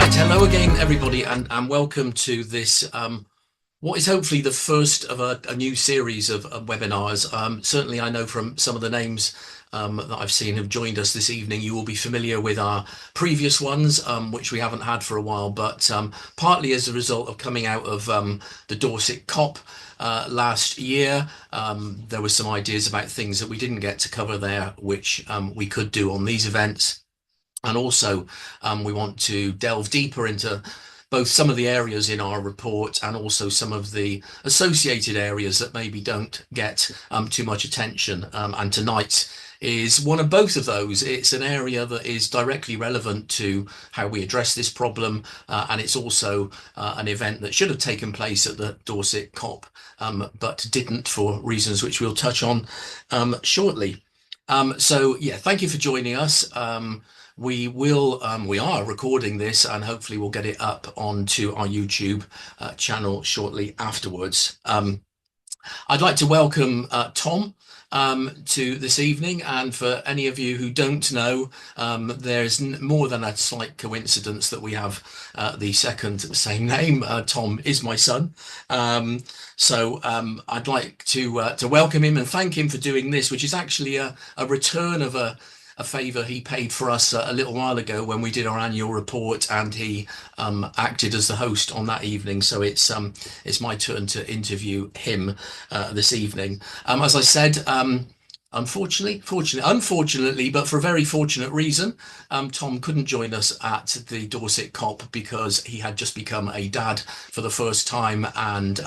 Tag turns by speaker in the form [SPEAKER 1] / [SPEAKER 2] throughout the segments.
[SPEAKER 1] Right, hello again, everybody, and welcome to this, what is hopefully the first of a new series of webinars. Certainly, I know from some of the names that I've seen have joined us this evening, you will be familiar with our previous ones, which we haven't had for a while, but partly as a result of coming out of the Dorset COP last year, there were some ideas about things that we didn't get to cover there, which we could do on these events. And also, we want to delve deeper into both some of the areas in our report and also some of the associated areas that maybe don't get too much attention. And tonight is one of both of those. It's an area that is directly relevant to how we address this problem, and it's also an event that should have taken place at the Dorset COP, but didn't for reasons which we'll touch on shortly. So yeah, thank you for joining us. We are recording this and hopefully we'll get it up onto our YouTube channel shortly afterwards. I'd like to welcome Tom to this evening, and for any of you who don't know, there's more than a slight coincidence that we have the same name. Tom is my son. So I'd like to welcome him and thank him for doing this, which is actually a return of a favour he paid for us a little while ago when we did our annual report, and he acted as the host on that evening. So it's my turn to interview him this evening. As I said, unfortunately, but for a very fortunate reason, Tom couldn't join us at the Dorset COP because he had just become a dad for the first time, and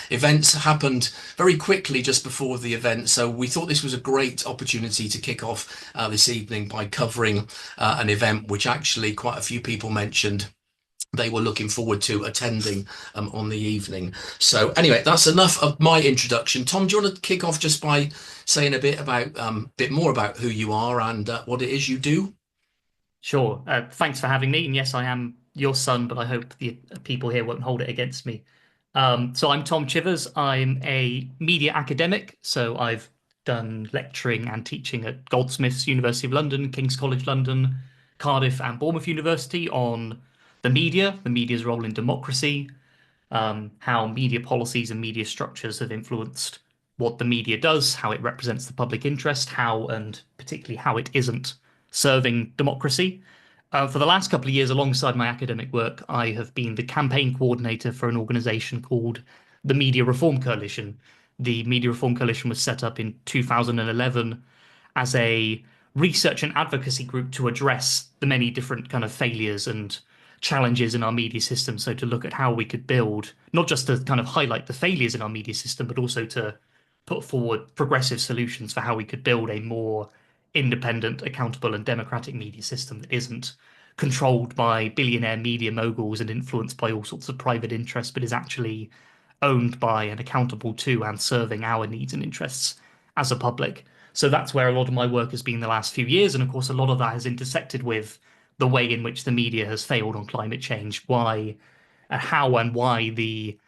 [SPEAKER 1] events happened very quickly just before the event. So we thought this was a great opportunity to kick off this evening by covering an event which actually quite a few people mentioned they were looking forward to attending on the evening. So anyway, that's enough of my introduction. Tom, do you want to kick off just by saying a bit more about who you are and what it is you do?
[SPEAKER 2] Sure. Thanks for having me. And yes, I am your son, but I hope the people here won't hold it against me. So I'm Tom Chivers. I'm a media academic. So I've done lecturing and teaching at Goldsmiths, University of London, King's College London, Cardiff, and Bournemouth University on the media's role in democracy, how media policies and media structures have influenced what the media does, how it represents the public interest, how and particularly how it isn't serving democracy. For the last couple of years, alongside my academic work, I have been the campaign coordinator for an organization called the Media Reform Coalition. The Media Reform Coalition was set up in 2011 as a research and advocacy group to address the many different kind of failures and challenges in our media system. So to look at how we could build, not just to kind of highlight the failures in our media system, but also to put forward progressive solutions for how we could build a more independent, accountable, and democratic media system that isn't controlled by billionaire media moguls and influenced by all sorts of private interests, but is actually owned by and accountable to and serving our needs and interests as a public. So that's where a lot of my work has been the last few years. And of course, a lot of that has intersected with the way in which the media has failed on climate change, how and why the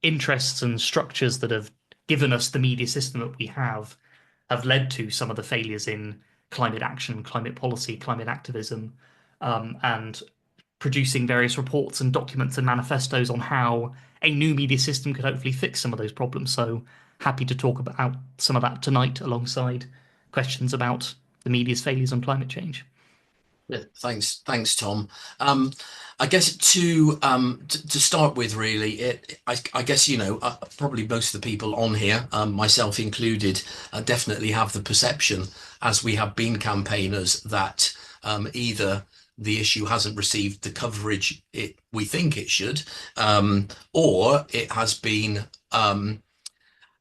[SPEAKER 2] interests and structures that have given us the media system that we have led to some of the failures in climate action, climate policy, climate activism, and producing various reports and documents and manifestos on how a new media system could hopefully fix some of those problems. So happy to talk about some of that tonight alongside questions about the media's failures on climate change.
[SPEAKER 1] Yeah, thanks, Tom. I guess to start with, really, I guess probably most of the people on here, myself included, definitely have the perception, as we have been campaigners, that either the issue hasn't received the coverage we think it should, or it has been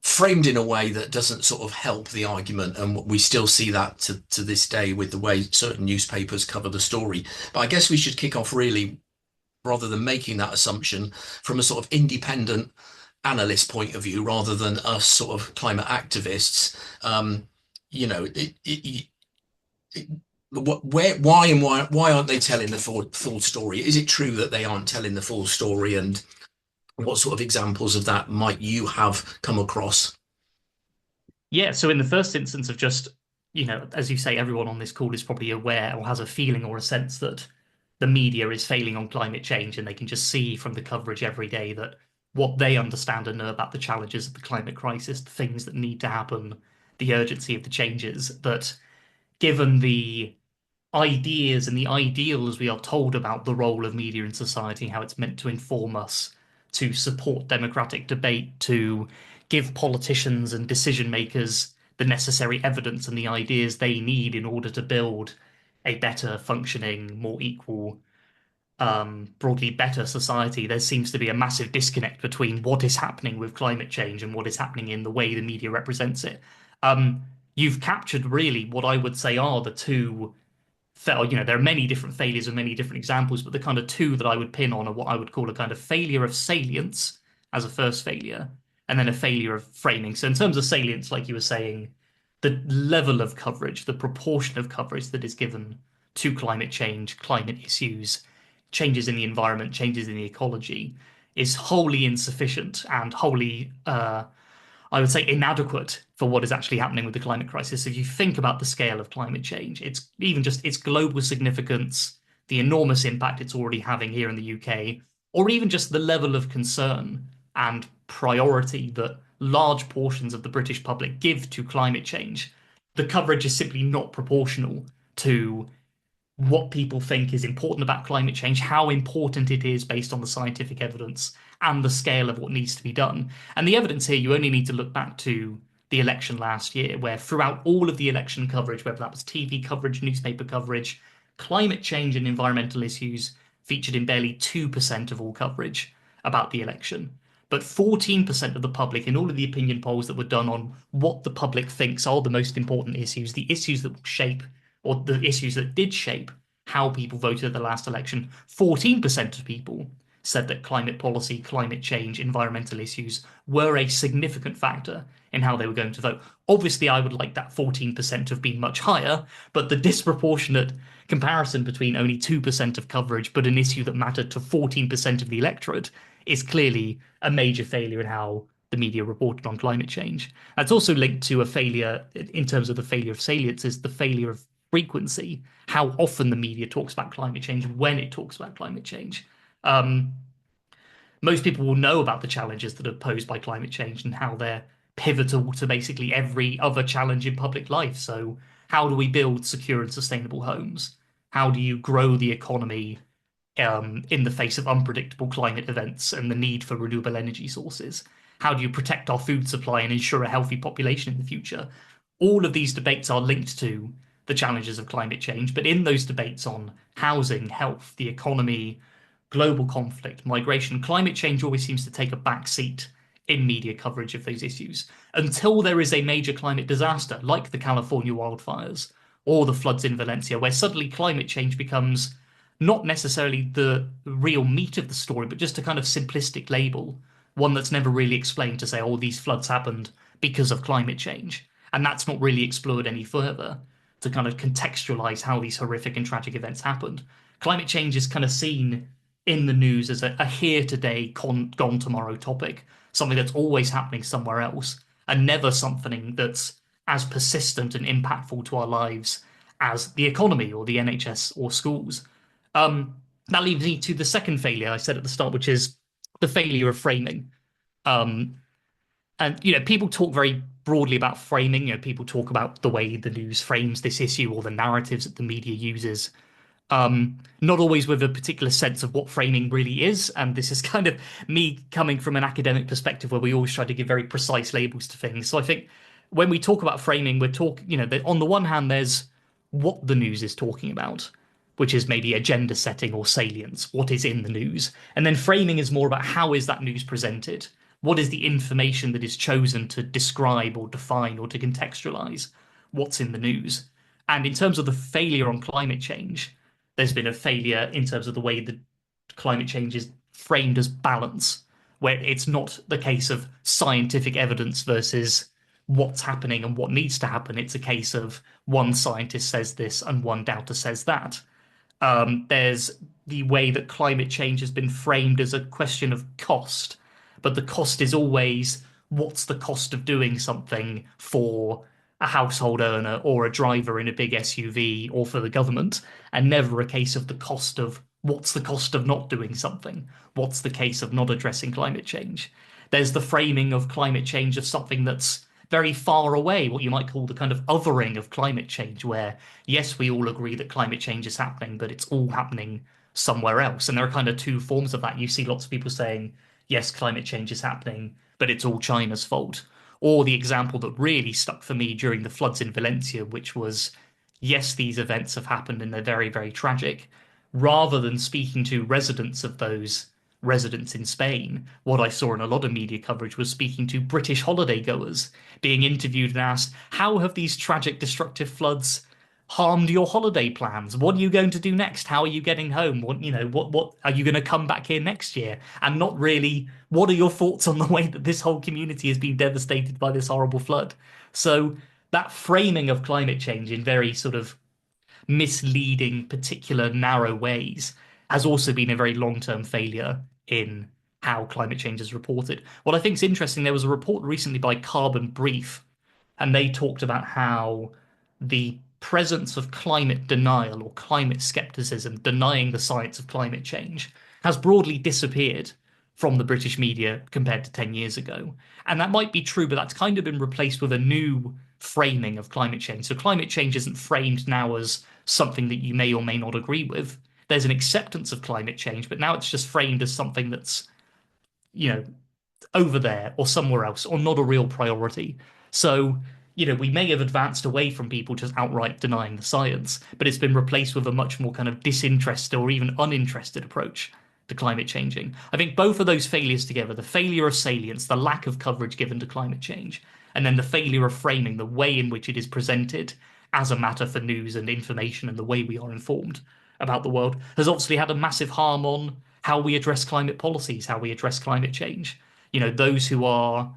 [SPEAKER 1] framed in a way that doesn't sort of help the argument, and we still see that to this day with the way certain newspapers cover the story. But I guess we should kick off, really, rather than making that assumption, from a sort of independent analyst point of view rather than us sort of climate activists. You know, why aren't they telling the full story? Is it true that they aren't telling the full story, and what sort of examples of that might you have come across?
[SPEAKER 2] Yeah, so in the first instance of just, as you say, everyone on this call is probably aware or has a feeling or a sense that the media is failing on climate change, and they can just see from the coverage every day that what they understand and know about the challenges of the climate crisis, the things that need to happen, the urgency of the changes, that given the ideas and the ideals we are told about the role of media in society, how it's meant to inform us, to support democratic debate, to give politicians and decision makers the necessary evidence and the ideas they need in order to build a better functioning, more equal, broadly better society. There seems to be a massive disconnect between what is happening with climate change and what is happening in the way the media represents it. Um, you've captured really what I would say are the two there are many different failures and many different examples, but the kind of two that I would pin on are what I would call a kind of failure of salience as a first failure, and then a failure of framing. So in terms of salience, like you were saying, the level of coverage, the proportion of coverage that is given to climate change, climate issues, changes in the environment, changes in the ecology, is wholly insufficient and wholly I would say inadequate for what is actually happening with the climate crisis. If you think about the scale of climate change, it's even just its global significance, the enormous impact it's already having here in the UK, or even just the level of concern and priority that large portions of the British public give to climate change, the coverage is simply not proportional to what people think is important about climate change, how important it is based on the scientific evidence and the scale of what needs to be done. And the evidence here, you only need to look back to the election last year, where throughout all of the election coverage, whether that was TV coverage, newspaper coverage, climate change and environmental issues featured in barely 2% of all coverage about the election. But 14% of the public, in all of the opinion polls that were done on what the public thinks are the most important issues, the issues that will shape or the issues that did shape how people voted at the last election, 14% of people said that climate policy, climate change, environmental issues were a significant factor in how they were going to vote. Obviously, I would like that 14% to have been much higher, but the disproportionate comparison between only 2% of coverage, but an issue that mattered to 14% of the electorate, is clearly a major failure in how the media reported on climate change. That's also linked to a failure in terms of the failure of salience, is the failure of frequency, how often the media talks about climate change, when it talks about climate change. Um, Most people will know about the challenges that are posed by climate change and how they're pivotal to basically every other challenge in public life. So, how do we build secure and sustainable homes? How do you grow the economy in the face of unpredictable climate events and the need for renewable energy sources? How do you protect our food supply and ensure a healthy population in the future? All of these debates are linked to the challenges of climate change, but in those debates on housing, health, the economy, global conflict, migration, climate change always seems to take a back seat in media coverage of those issues until there is a major climate disaster like the California wildfires or the floods in Valencia, where suddenly climate change becomes not necessarily the real meat of the story, but just a kind of simplistic label, one that's never really explained to say, oh, these floods happened because of climate change. And that's not really explored any further to kind of contextualize how these horrific and tragic events happened. Climate change is kind of seen in the news as a here today, gone tomorrow topic, something that's always happening somewhere else, and never something that's as persistent and impactful to our lives as the economy or the NHS or schools. That leads me to the second failure I said at the start, which is the failure of framing. Um, and people talk very broadly about framing. People talk about the way the news frames this issue or the narratives that the media uses. Not always with a particular sense of what framing really is. And this is kind of me coming from an academic perspective where we always try to give very precise labels to things. So I think when we talk about framing, we're talking, on the one hand, there's what the news is talking about, which is maybe agenda setting or salience, what is in the news. And then framing is more about how is that news presented? What is the information that is chosen to describe or define or to contextualize what's in the news? And in terms of the failure on climate change, there's been a failure in terms of the way that climate change is framed as balance, where it's not the case of scientific evidence versus what's happening and what needs to happen. It's a case of one scientist says this and one doubter says that. There's the way that climate change has been framed as a question of cost, but the cost is always what's the cost of doing something for a household earner or a driver in a big SUV or for the government, and never a case of the cost of What's the cost of not doing something? What's the case of not addressing climate change? There's the framing of climate change of something that's very far away, what you might call the kind of othering of climate change, where yes, we all agree that climate change is happening, but it's all happening somewhere else. And there are kind of two forms of that. You see lots of people saying, yes, climate change is happening, but it's all China's fault. Or the example that really stuck for me during the floods in Valencia, which was, yes, these events have happened and they're very, very tragic. Rather than speaking to residents of those residents in Spain, what I saw in a lot of media coverage was speaking to British holiday goers being interviewed and asked, how have these tragic, destructive floods harmed your holiday plans? What are you going to do next? How are you getting home? What are you going to come back here next year? And not really, what are your thoughts on the way that this whole community has been devastated by this horrible flood? So that framing of climate change in very sort of misleading, particular, narrow ways has also been a very long-term failure in how climate change is reported. What I think is interesting, there was a report recently by Carbon Brief, and they talked about how the presence of climate denial or climate skepticism, denying the science of climate change, has broadly disappeared from the British media compared to 10 years ago. And that might be true, but that's kind of been replaced with a new framing of climate change. So climate change isn't framed now as something that you may or may not agree with. There's an acceptance of climate change, but now it's just framed as something that's, you know, over there or somewhere else or not a real priority. So, we may have advanced away from people just outright denying the science, but it's been replaced with a much more kind of disinterested or even uninterested approach to climate changing. I think both of those failures together, the failure of salience, the lack of coverage given to climate change, and then the failure of framing the way in which it is presented as a matter for news and information and the way we are informed about the world, has obviously had a massive harm on how we address climate policies, how we address climate change. Those who are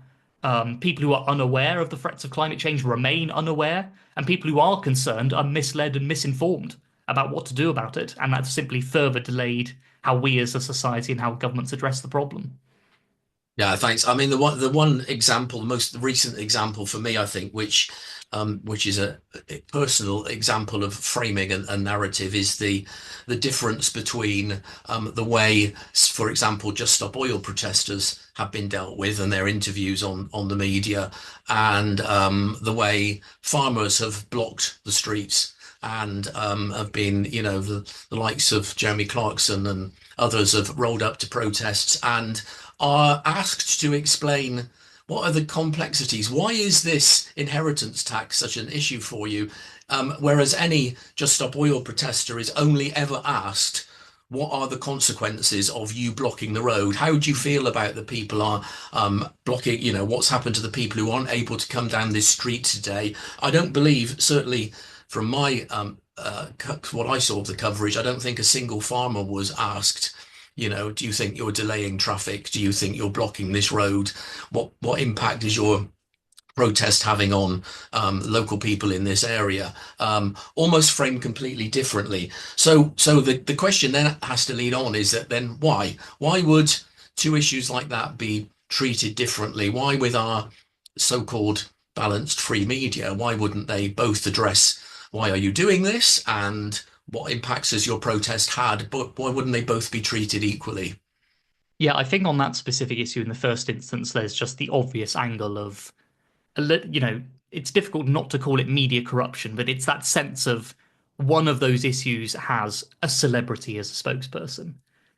[SPEAKER 2] people who are unaware of the threats of climate change remain unaware, and people who are concerned are misled and misinformed about what to do about it. And that's simply further delayed how we as a society and how governments address the problem.
[SPEAKER 1] Yeah, thanks. I mean, the one example, the most recent example for me, I think, which is a personal example of framing and narrative, is the difference between the way, for example, Just Stop Oil protesters have been dealt with and their interviews on the media, and the way farmers have blocked the streets and have been, the likes of Jeremy Clarkson and others have rolled up to protests and are asked to explain what are the complexities. Why is this inheritance tax such an issue for you? Whereas any Just Stop Oil protester is only ever asked, what are the consequences of you blocking the road? How do you feel about the people are blocking, what's happened to the people who aren't able to come down this street today? I don't believe, certainly from my what I saw of the coverage, I don't think a single farmer was asked, do you think you're delaying traffic? Do you think you're blocking this road? What impact is your protest having on local people in this area? Almost framed completely differently. So the question then has to lead on is that then why? Why would two issues like that be treated differently? Why with our so-called balanced free media, why wouldn't they both address why are you doing this and what impacts has your protest had, but why wouldn't they both be treated equally?
[SPEAKER 2] Yeah, I think on that specific issue in the first instance, there's just the obvious angle of it's difficult not to call it media corruption, but it's that sense of one of those issues has a celebrity as a spokesperson,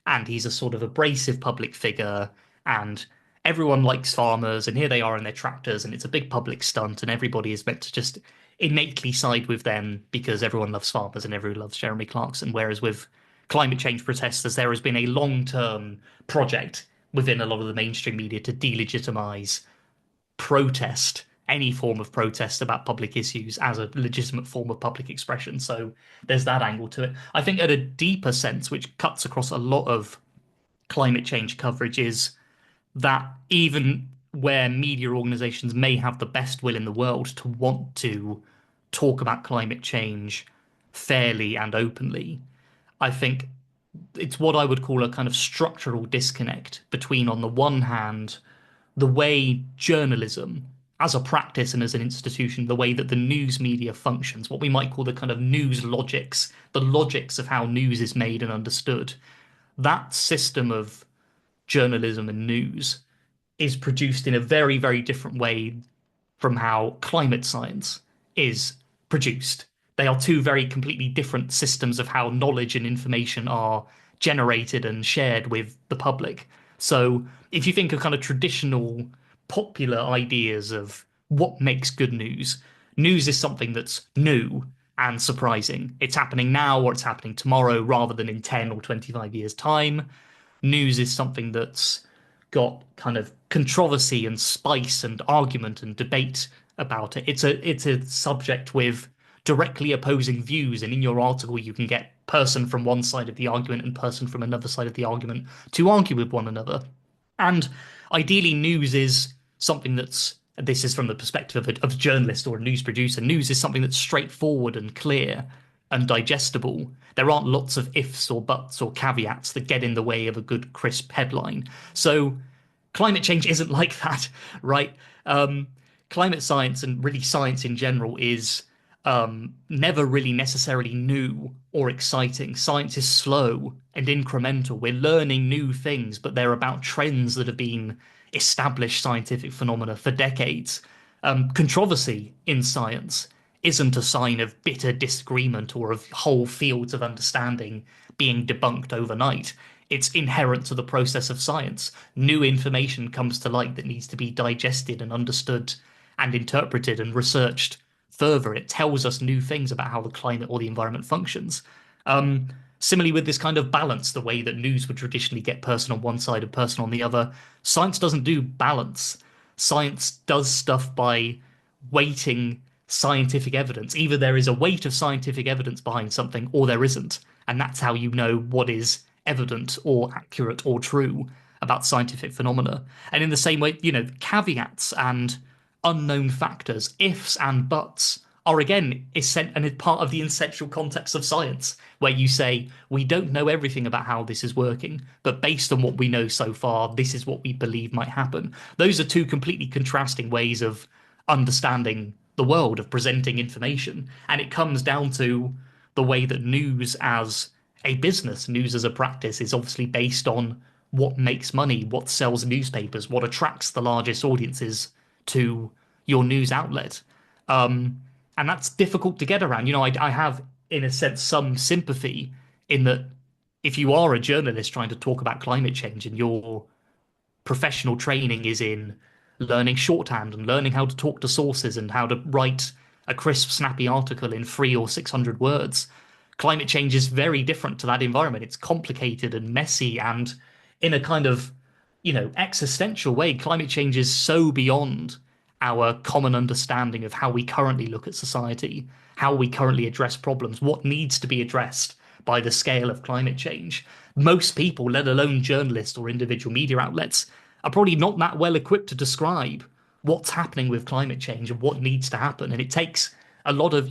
[SPEAKER 2] and he's a sort of abrasive public figure, and everyone likes farmers, and here they are in their tractors, and it's a big public stunt, and everybody is meant to just innately side with them because everyone loves farmers and everyone loves Jeremy Clarkson. Whereas with climate change protesters, there has been a long-term project within a lot of the mainstream media to delegitimize protest, any form of protest about public issues as a legitimate form of public expression. So there's that angle to it. I think at a deeper sense, which cuts across a lot of climate change coverage, is that even where media organizations may have the best will in the world to want to talk about climate change fairly and openly, I think it's what I would call a kind of structural disconnect between, on the one hand, the way journalism as a practice and as an institution, the way that the news media functions, what we might call the kind of news logics, the logics of how news is made and understood, that system of journalism and news is produced in a very, very different way from how climate science is produced. They are two very completely different systems of how knowledge and information are generated and shared with the public. So if you think of kind of traditional popular ideas of what makes good news, news is something that's new and surprising. It's happening now or it's happening tomorrow rather than in 10 or 25 years' time. News is something that's got kind of controversy and spice and argument and debate about it. It's a subject with directly opposing views, and in your article you can get person from one side of the argument and person from another side of the argument to argue with one another. And ideally, news is something that's this is from the perspective of a journalist or a news producer. News is something that's straightforward and clear and digestible. There aren't lots of ifs or buts or caveats that get in the way of a good, crisp headline. So climate change isn't like that, right? Climate science and really science in general is never really necessarily new or exciting. Science is slow and incremental. We're learning new things, but they're about trends that have been established scientific phenomena for decades. Controversy in science isn't a sign of bitter disagreement or of whole fields of understanding being debunked overnight. It's inherent to the process of science. New information comes to light that needs to be digested and understood and interpreted and researched further. It tells us new things about how the climate or the environment functions. Similarly, with this kind of balance, the way that news would traditionally get person on one side and person on the other, science doesn't do balance. Science does stuff by weighting scientific evidence. Either there is a weight of scientific evidence behind something or there isn't. And that's how you know what is evident or accurate or true about scientific phenomena. And in the same way, caveats and unknown factors, ifs and buts, are again and part of the essential context of science, where you say, we don't know everything about how this is working, but based on what we know so far, this is what we believe might happen. Those are two completely contrasting ways of understanding the world, of presenting information. And it comes down to the way that news as a business, news as a practice, is obviously based on what makes money, what sells newspapers, what attracts the largest audiences to your news outlet. And that's difficult to get around. I have, in a sense, some sympathy in that if you are a journalist trying to talk about climate change and your professional training is in learning shorthand and learning how to talk to sources and how to write a crisp, snappy article in 300 or 600 words, climate change is very different to that environment. It's complicated and messy, and in a kind of, existential way, climate change is so beyond our common understanding of how we currently look at society, how we currently address problems, what needs to be addressed by the scale of climate change. Most people, let alone journalists or individual media outlets, are probably not that well equipped to describe what's happening with climate change and what needs to happen. And it takes a lot of,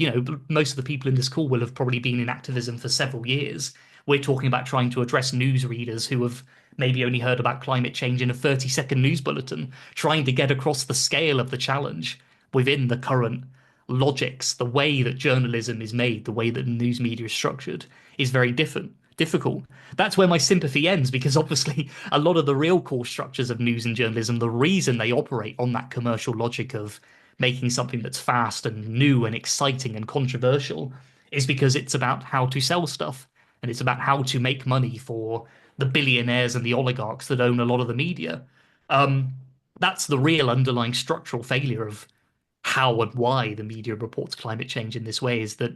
[SPEAKER 2] most of the people in this call will have probably been in activism for several years. We're talking about trying to address news readers who have maybe only heard about climate change in a 30-second news bulletin, trying to get across the scale of the challenge within the current logics. The way that journalism is made, the way that news media is structured, is very difficult. That's where my sympathy ends, because obviously a lot of the real core structures of news and journalism, the reason they operate on that commercial logic of making something that's fast and new and exciting and controversial, is because it's about how to sell stuff, and it's about how to make money for the billionaires and the oligarchs that own a lot of the media. Um, that's the real underlying structural failure of how and why the media reports climate change in this way, is that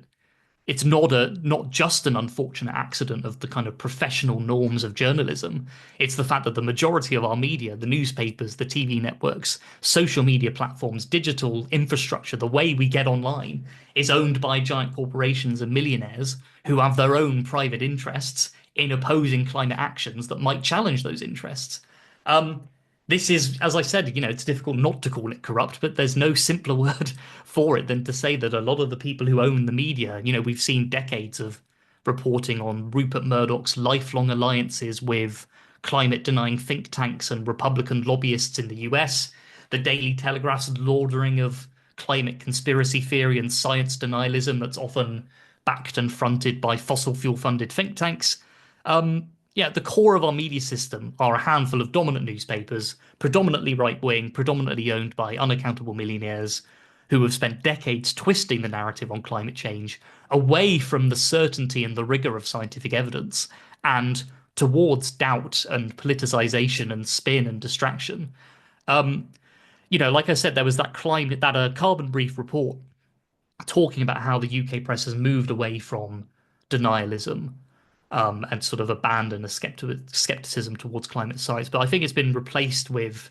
[SPEAKER 2] it's not just an unfortunate accident of the kind of professional norms of journalism. It's the fact that the majority of our media, the newspapers, the TV networks, social media platforms, digital infrastructure, the way we get online, is owned by giant corporations and millionaires who have their own private interests in opposing climate actions that might challenge those interests. Um, this is, as I said, it's difficult not to call it corrupt, but there's no simpler word for it than to say that a lot of the people who own the media, we've seen decades of reporting on Rupert Murdoch's lifelong alliances with climate denying think tanks and Republican lobbyists in the US. the Daily Telegraph's laudering of climate conspiracy theory and science denialism that's often backed and fronted by fossil fuel funded think tanks. Yeah, the core of our media system are a handful of dominant newspapers, predominantly right wing, predominantly owned by unaccountable millionaires who have spent decades twisting the narrative on climate change away from the certainty and the rigor of scientific evidence and towards doubt and politicization and spin and distraction. Um, like I said, there was that carbon brief report talking about how the UK press has moved away from denialism and sort of abandoned a skepticism towards climate science. But I think it's been replaced with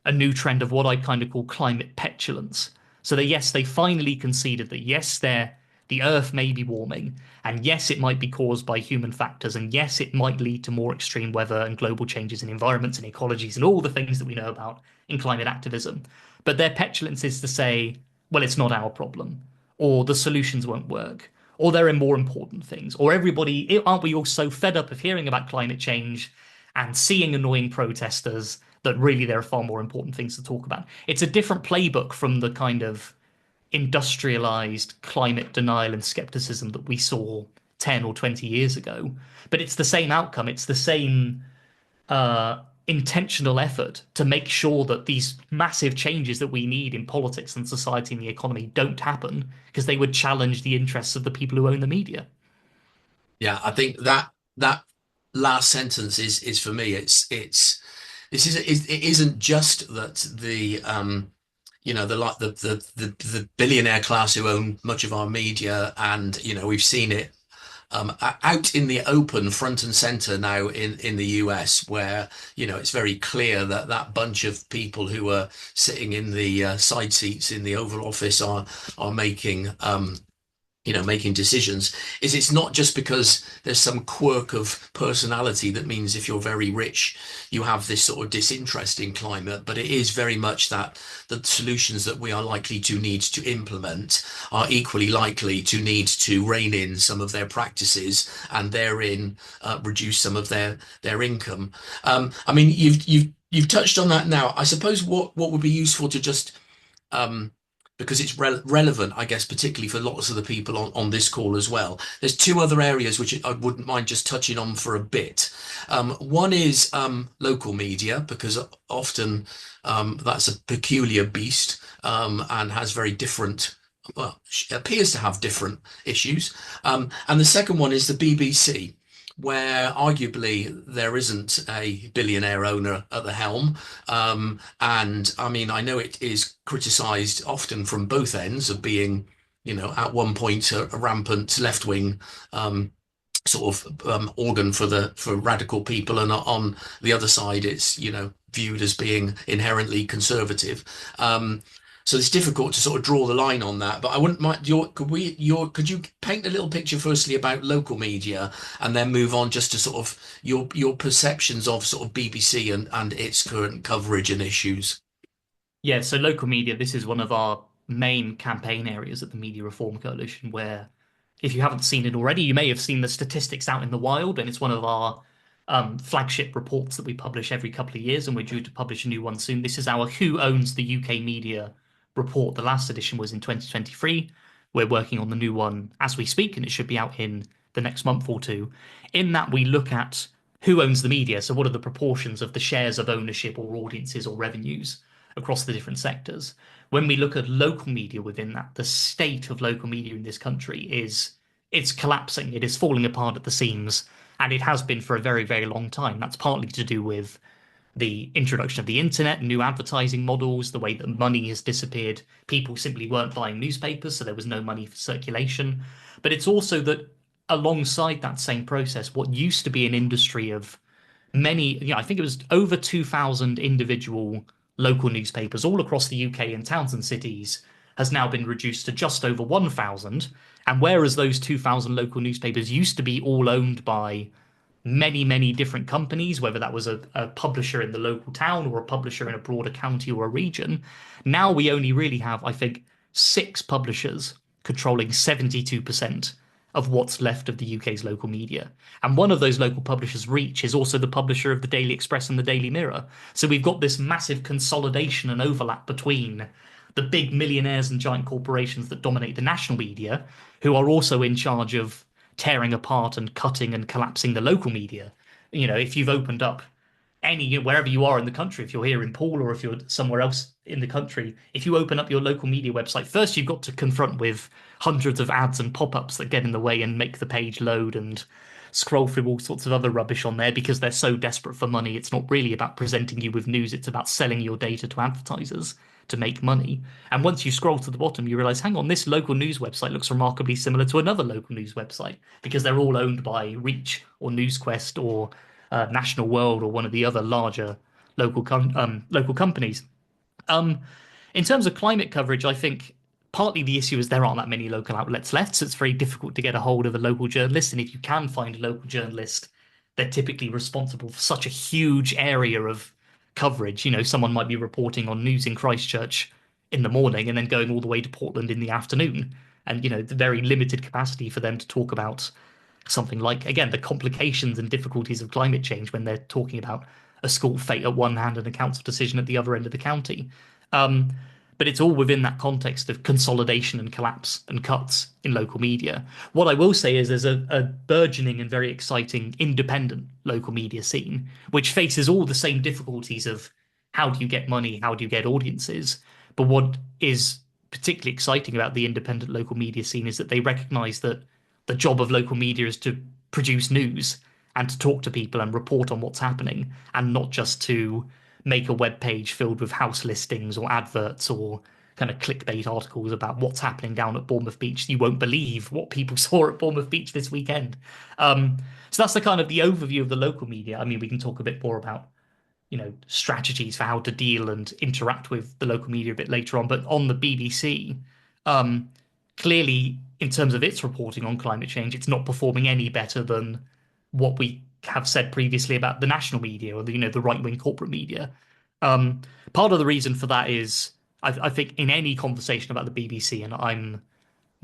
[SPEAKER 2] a new trend of what I kind of call climate petulance. So that yes, they finally conceded that yes, the Earth may be warming, and yes, it might be caused by human factors, and yes, it might lead to more extreme weather and global changes in environments and ecologies and all the things that we know about in climate activism. But their petulance is to say, well, it's not our problem, or the solutions won't work, or there are more important things, or everybody, aren't we all so fed up of hearing about climate change and seeing annoying protesters that really there are far more important things to talk about? It's a different playbook from the kind of industrialized climate denial and skepticism that we saw 10 or 20 years ago. But it's the same outcome. It's the same intentional effort to make sure that these massive changes that we need in politics and society and the economy don't happen because they would challenge the interests of the people who own the media.
[SPEAKER 1] Yeah, I think that last sentence is for me. It's this is it isn't just that the like the billionaire class who own much of our media, and we've seen it out in the open, front and center now in the US, where it's very clear that that bunch of people who are sitting in the side seats in the Oval Office are making making decisions. It's not just because there's some quirk of personality that means if you're very rich you have this sort of disinterest in climate, but it is very much that the solutions that we are likely to need to implement are equally likely to need to rein in some of their practices and therein reduce some of their income. I mean, you've touched on that now. I suppose what would be useful to just um, because it's relevant, I guess, particularly for lots of the people on this call as well. There's two other areas which I wouldn't mind just touching on for a bit. One is local media, because often that's a peculiar beast and has very different, well, appears to have different issues. And the second one is the BBC, where arguably there isn't a billionaire owner at the helm. And I mean, I know it is criticised often from both ends of being, at one point a rampant left-wing sort of organ for radical people, and on the other side, it's viewed as being inherently conservative. So it's difficult to sort of draw the line on that. But I wouldn't mind could you paint a little picture firstly about local media and then move on just to sort of your perceptions of sort of BBC and its current coverage and issues?
[SPEAKER 2] Yeah, so local media, this is one of our main campaign areas at the Media Reform Coalition, where if you haven't seen it already, you may have seen the statistics out in the wild, and it's one of our flagship reports that we publish every couple of years, and we're due to publish a new one soon. This is our Who Owns the UK Media report. The last edition was in 2023. We're working on the new one as we speak, and it should be out in the next month or two. In that, we look at who owns the media. So, what are the proportions of the shares of ownership or audiences or revenues across the different sectors? When we look at local media within that, the state of local media in this country it's collapsing. It is falling apart at the seams, and it has been for a very, very long time. That's partly to do with the introduction of the internet, new advertising models, the way that money has disappeared. People simply weren't buying newspapers, so there was no money for circulation. But it's also that alongside that same process, what used to be an industry of many, I think it was over 2,000 individual local newspapers all across the UK in towns and cities has now been reduced to just over 1,000. And whereas those 2,000 local newspapers used to be all owned by many, many different companies, whether that was a publisher in the local town or a publisher in a broader county or a region, now we only really have, I think, six publishers controlling 72% of what's left of the UK's local media. And one of those local publishers, Reach, is also the publisher of the Daily Express and the Daily Mirror. So we've got this massive consolidation and overlap between the big millionaires and giant corporations that dominate the national media, who are also in charge of tearing apart and cutting and collapsing the local media. If you've opened up wherever you are in the country, if you're here in Poole or if you're somewhere else in the country, if you open up your local media website, first you've got to confront with hundreds of ads and pop-ups that get in the way and make the page load and scroll through all sorts of other rubbish on there because they're so desperate for money. It's not really about presenting you with news, it's about selling your data to advertisers to make money. And once you scroll to the bottom, you realize, hang on, this local news website looks remarkably similar to another local news website because they're all owned by Reach or NewsQuest or National World or one of the other larger local companies. Um, in terms of climate coverage, I think partly the issue is there aren't that many local outlets left, so it's very difficult to get a hold of a local journalist. And if you can find a local journalist, they're typically responsible for such a huge area of coverage. Someone might be reporting on news in Christchurch in the morning and then going all the way to Portland in the afternoon. And, the very limited capacity for them to talk about something like, again, the complications and difficulties of climate change when they're talking about a school fate at one hand and a council decision at the other end of the county. Um, but it's all within that context of consolidation and collapse and cuts in local media. What I will say is there's a burgeoning and very exciting independent local media scene, which faces all the same difficulties of how do you get money, how do you get audiences. But what is particularly exciting about the independent local media scene is that they recognize that the job of local media is to produce news and to talk to people and report on what's happening, and not just to make a web page filled with house listings or adverts or kind of clickbait articles about what's happening down at Bournemouth Beach. You won't believe what people saw at Bournemouth Beach this weekend. So that's the kind of the overview of the local media. I mean, we can talk a bit more about strategies for how to deal and interact with the local media a bit later on. But on the BBC, um, clearly, in terms of its reporting on climate change, it's not performing any better than what we have said previously about the national media or the right-wing corporate media. Um, Part of the reason for that is I think in any conversation about the BBC, and I'm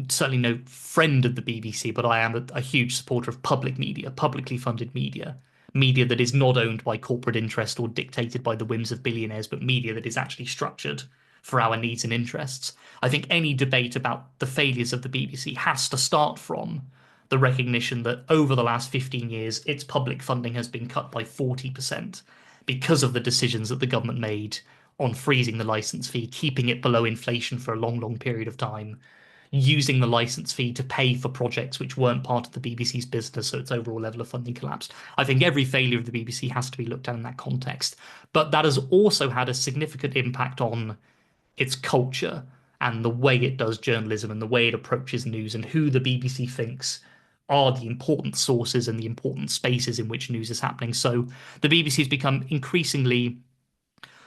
[SPEAKER 2] certainly no friend of the BBC, but I am a huge supporter of public media, publicly funded media, media that is not owned by corporate interest or dictated by the whims of billionaires, but media that is actually structured for our needs and interests. I think any debate about the failures of the BBC has to start from the recognition that over the last 15 years, its public funding has been cut by 40% because of the decisions that the government made on freezing the license fee, keeping it below inflation for a long, long period of time, using the license fee to pay for projects which weren't part of the BBC's business, so its overall level of funding collapsed. I think every failure of the BBC has to be looked at in that context. But that has also had a significant impact on its culture and the way it does journalism and the way it approaches news and who the BBC thinks are the important sources and the important spaces in which news is happening. So the BBC has become increasingly,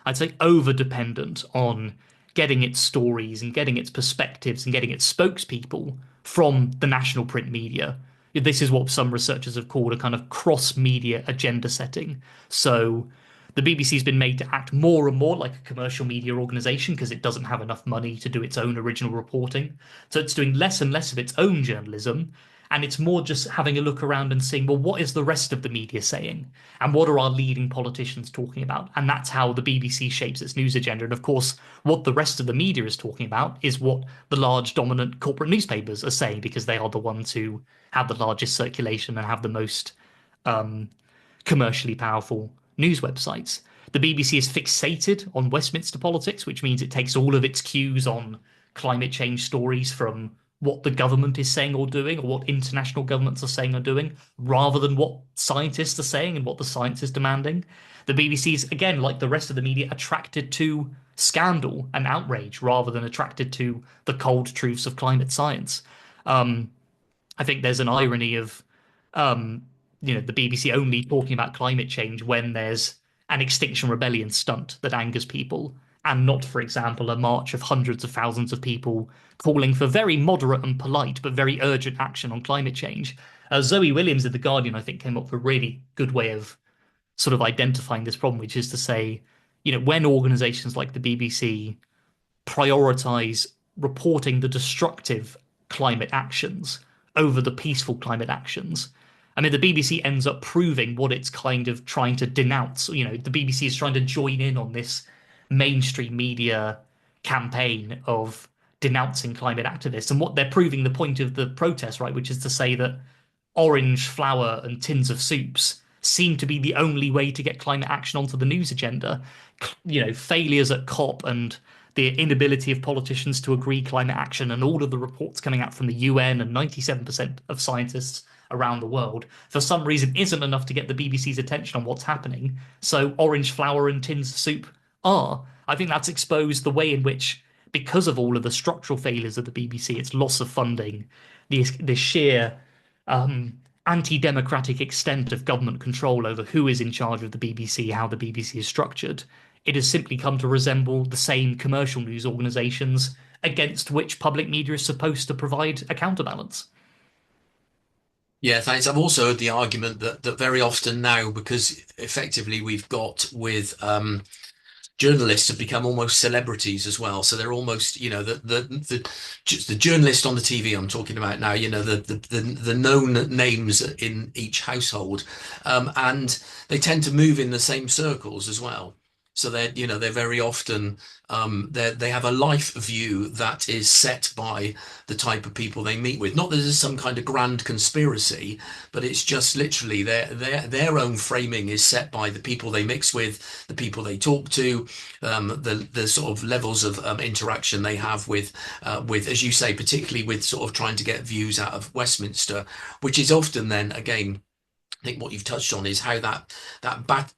[SPEAKER 2] I'd say, over dependent on getting its stories and getting its perspectives and getting its spokespeople from the national print media. This is what some researchers have called a kind of cross-media agenda setting. So the BBC has been made to act more and more like a commercial media organization because it doesn't have enough money to do its own original reporting. So it's doing less and less of its own journalism. And it's more just having a look around and seeing, well, what is the rest of the media saying? And what are our leading politicians talking about? And that's how the BBC shapes its news agenda. And of course, what the rest of the media is talking about is what the large dominant corporate newspapers are saying, because they are the ones who have the largest circulation and have the most um, commercially powerful news websites. The BBC is fixated on Westminster politics, which means it takes all of its cues on climate change stories from what the government is saying or doing, or what international governments are saying or doing, rather than what scientists are saying and what the science is demanding. The BBC is, again, like the rest of the media, attracted to scandal and outrage rather than attracted to the cold truths of climate science. Um, I think there's an irony of um, the BBC only talking about climate change when there's an Extinction Rebellion stunt that angers people, and not, for example, a march of hundreds of thousands of people calling for very moderate and polite but very urgent action on climate change. Zoe Williams of The Guardian, I think, came up with a really good way of sort of identifying this problem, which is to say, when organizations like the BBC prioritize reporting the destructive climate actions over the peaceful climate actions. I mean, the BBC ends up proving what it's kind of trying to denounce. You know, the BBC is trying to join in on this mainstream media campaign of denouncing climate activists. And what they're proving the point of the protest, right, which is to say that orange flour and tins of soups seem to be the only way to get climate action onto the news agenda. You know, failures at COP and the inability of politicians to agree climate action and all of the reports coming out from the UN and 97% of scientists around the world for some reason isn't enough to get the BBC's attention on what's happening. So orange flour and tins of soup are. I think that's exposed the way in which, because of all of the structural failures of the BBC, its loss of funding, the sheer anti-democratic extent of government control over who is in charge of the BBC, how the BBC is structured, it has simply come to resemble the same commercial news organisations against which public media is supposed to provide a counterbalance.
[SPEAKER 1] Yeah, thanks. I've also heard the argument that very often now, because effectively we've got with journalists have become almost celebrities as well. So they're almost, just the journalist on the TV I'm talking about now, the known names in each household, and they tend to move in the same circles as well. So they're very often they have a life view that is set by the type of people they meet with. Not that there's some kind of grand conspiracy, but it's just literally their own framing is set by the people they mix with, the people they talk to, the sort of levels of interaction they have with, as you say, particularly with sort of trying to get views out of Westminster, which is often then again. I think what you've touched on is how that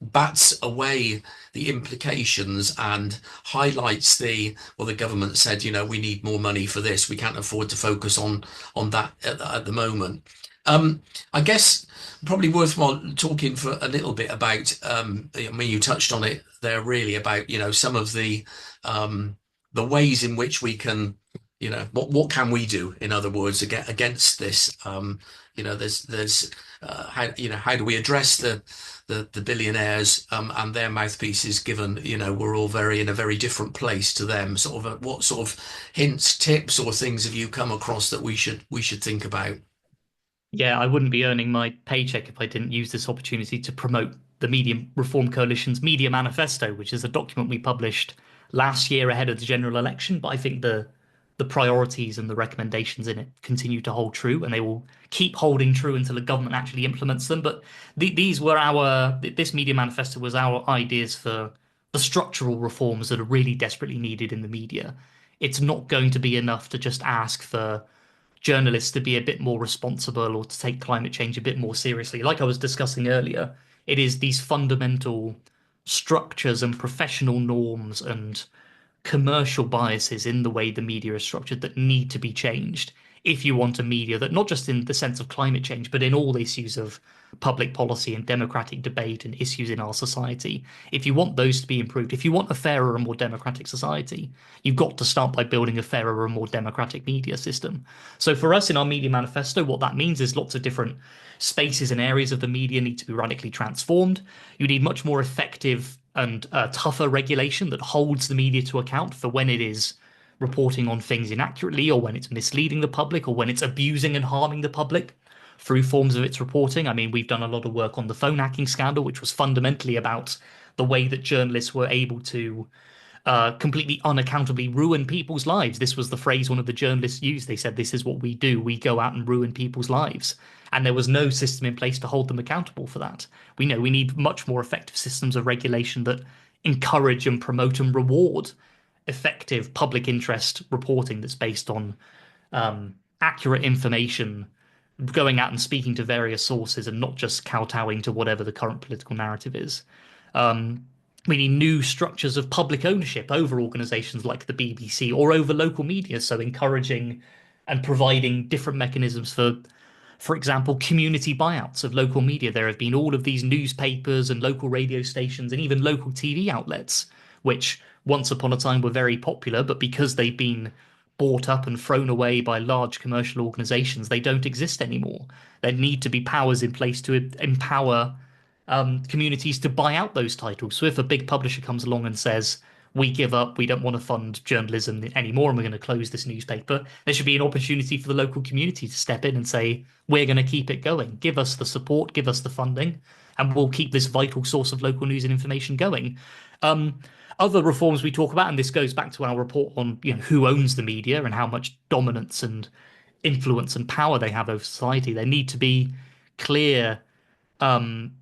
[SPEAKER 1] bats away the implications and highlights the government said, we need more money for this. We can't afford to focus on that at the moment. I guess probably worthwhile talking for a little bit about, I mean, you touched on it there really about, some of the ways in which we can, what can we do, in other words, against this? There's how do we address the billionaires and their mouthpieces, given we're all in a very different place to them. What sort of hints, tips, or things have you come across that we should think about?
[SPEAKER 2] Yeah, I wouldn't be earning my paycheck if I didn't use this opportunity to promote the Media Reform Coalition's Media Manifesto, which is a document we published last year ahead of the general election. But I think the priorities and the recommendations in it continue to hold true, and they will keep holding true until the government actually implements them. But these were this Media Manifesto was our ideas for the structural reforms that are really desperately needed in the media. It's not going to be enough to just ask for journalists to be a bit more responsible or to take climate change a bit more seriously. Like I was discussing earlier, it is these fundamental structures and professional norms and commercial biases in the way the media is structured that need to be changed if you want a media that, not just in the sense of climate change, but in all issues of public policy and democratic debate and issues in our society, if you want those to be improved, if you want a fairer and more democratic society, you've got to start by building a fairer and more democratic media system. So for us in our media manifesto, what that means is lots of different spaces and areas of the media need to be radically transformed. You need much more effective and tougher regulation that holds the media to account for when it is reporting on things inaccurately, or when it's misleading the public, or when it's abusing and harming the public through forms of its reporting. I mean, we've done a lot of work on the phone hacking scandal, which was fundamentally about the way that journalists were able to completely unaccountably ruin people's lives. This was the phrase one of the journalists used. They said, "This is what we do. We go out and ruin people's lives." And there was no system in place to hold them accountable for that. We know we need much more effective systems of regulation that encourage and promote and reward effective public interest reporting that's based on accurate information, going out and speaking to various sources and not just kowtowing to whatever the current political narrative is. Um, we need new structures of public ownership over organizations like the BBC or over local media, so encouraging and providing different mechanisms for example, community buyouts of local media. There have been all of these newspapers and local radio stations and even local TV outlets, which once upon a time were very popular, but because they've been bought up and thrown away by large commercial organizations, they don't exist anymore. There need to be powers in place to empower communities to buy out those titles. So if a big publisher comes along and says, we give up, we don't want to fund journalism anymore, and we're going to close this newspaper, there should be an opportunity for the local community to step in and say, we're going to keep it going. Give us the support, give us the funding, and we'll keep this vital source of local news and information going. Um, Other reforms we talk about, and this goes back to our report on, who owns the media and how much dominance and influence and power they have over society. There need to be clear, um,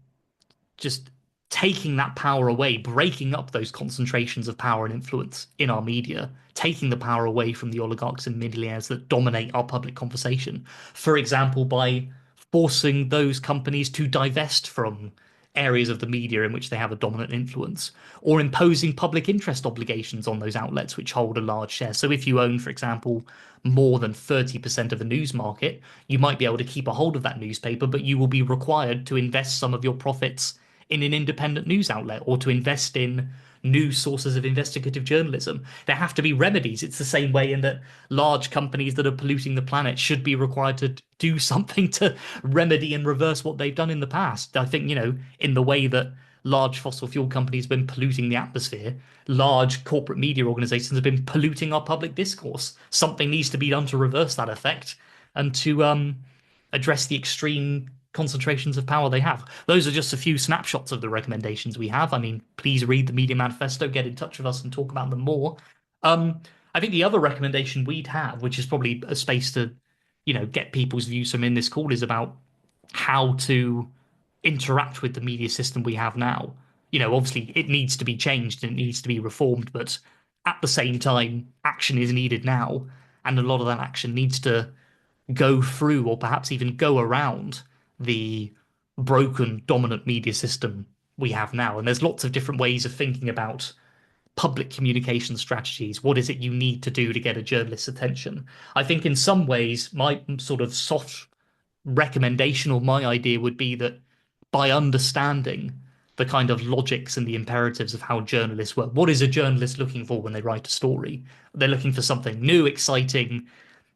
[SPEAKER 2] just taking that power away, breaking up those concentrations of power and influence in our media, taking the power away from the oligarchs and millionaires that dominate our public conversation. For example, by forcing those companies to divest from areas of the media in which they have a dominant influence, or imposing public interest obligations on those outlets which hold a large share. So if you own, for example, more than 30% of the news market, you might be able to keep a hold of that newspaper, but you will be required to invest some of your profits in an independent news outlet or to invest in new sources of investigative journalism. There have to be remedies. It's the same way in that large companies that are polluting the planet should be required to do something to remedy and reverse what they've done in the past. I think, in the way that large fossil fuel companies have been polluting the atmosphere, large corporate media organizations have been polluting our public discourse. Something needs to be done to reverse that effect and to address the extreme concentrations of power they have. Those are just a few snapshots of the recommendations we have. I mean, please read the Media Manifesto, get in touch with us and talk about them more. I think the other recommendation we'd have, which is probably a space to, get people's views from in this call, is about how to interact with the media system we have now. Obviously it needs to be changed and it needs to be reformed, but at the same time, action is needed now. And a lot of that action needs to go through or perhaps even go around the broken dominant media system we have now. And there's lots of different ways of thinking about public communication strategies. What is it you need to do to get a journalist's attention? I think in some ways, my sort of soft recommendation or my idea would be that by understanding the kind of logics and the imperatives of how journalists work, what is a journalist looking for when they write a story? They're looking for something new, exciting,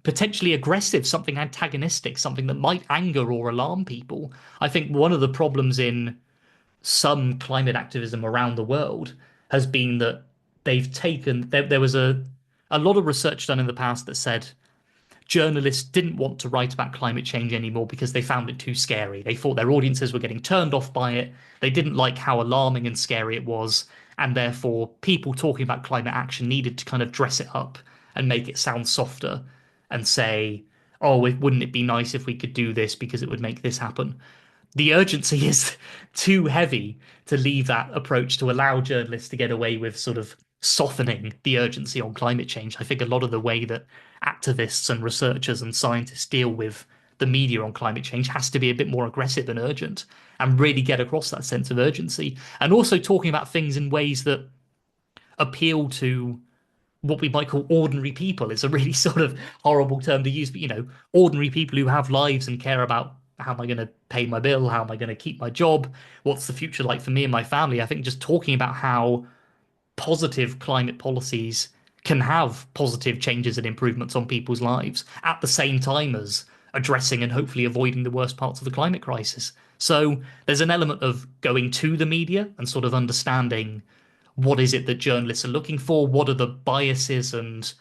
[SPEAKER 2] potentially aggressive, something antagonistic, something that might anger or alarm people. I think one of the problems in some climate activism around the world has been that there was a lot of research done in the past that said journalists didn't want to write about climate change anymore because they found it too scary. They thought their audiences were getting turned off by it. They didn't like how alarming and scary it was. And therefore, people talking about climate action needed to kind of dress it up and make it sound softer and say, oh, wouldn't it be nice if we could do this because it would make this happen? The urgency is too heavy to leave that approach to allow journalists to get away with sort of softening the urgency on climate change. I think a lot of the way that activists and researchers and scientists deal with the media on climate change has to be a bit more aggressive and urgent and really get across that sense of urgency. And also talking about things in ways that appeal to what we might call ordinary people. It's a really sort of horrible term to use, but ordinary people who have lives and care about how am I going to pay my bill? How am I going to keep my job? What's the future like for me and my family? I think just talking about how positive climate policies can have positive changes and improvements on people's lives at the same time as addressing and hopefully avoiding the worst parts of the climate crisis. So there's an element of going to the media and sort of understanding what is it that journalists are looking for, what are the biases and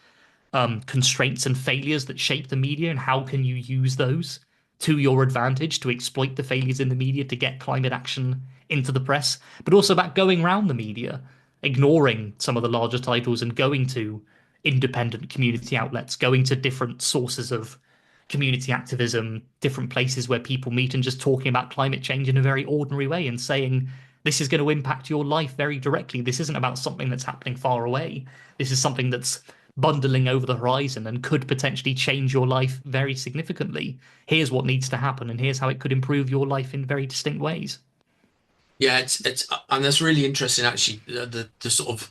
[SPEAKER 2] constraints and failures that shape the media, and how can you use those to your advantage to exploit the failures in the media to get climate action into the press, but also about going around the media, ignoring some of the larger titles and going to independent community outlets, going to different sources of community activism, different places where people meet, and just talking about climate change in a very ordinary way and saying, this is going to impact your life very directly. This isn't about something that's happening far away. This is something that's bundling over the horizon and could potentially change your life very significantly. Here's what needs to happen, and here's how it could improve your life in very distinct ways.
[SPEAKER 1] Yeah, it's and that's really interesting actually. The sort of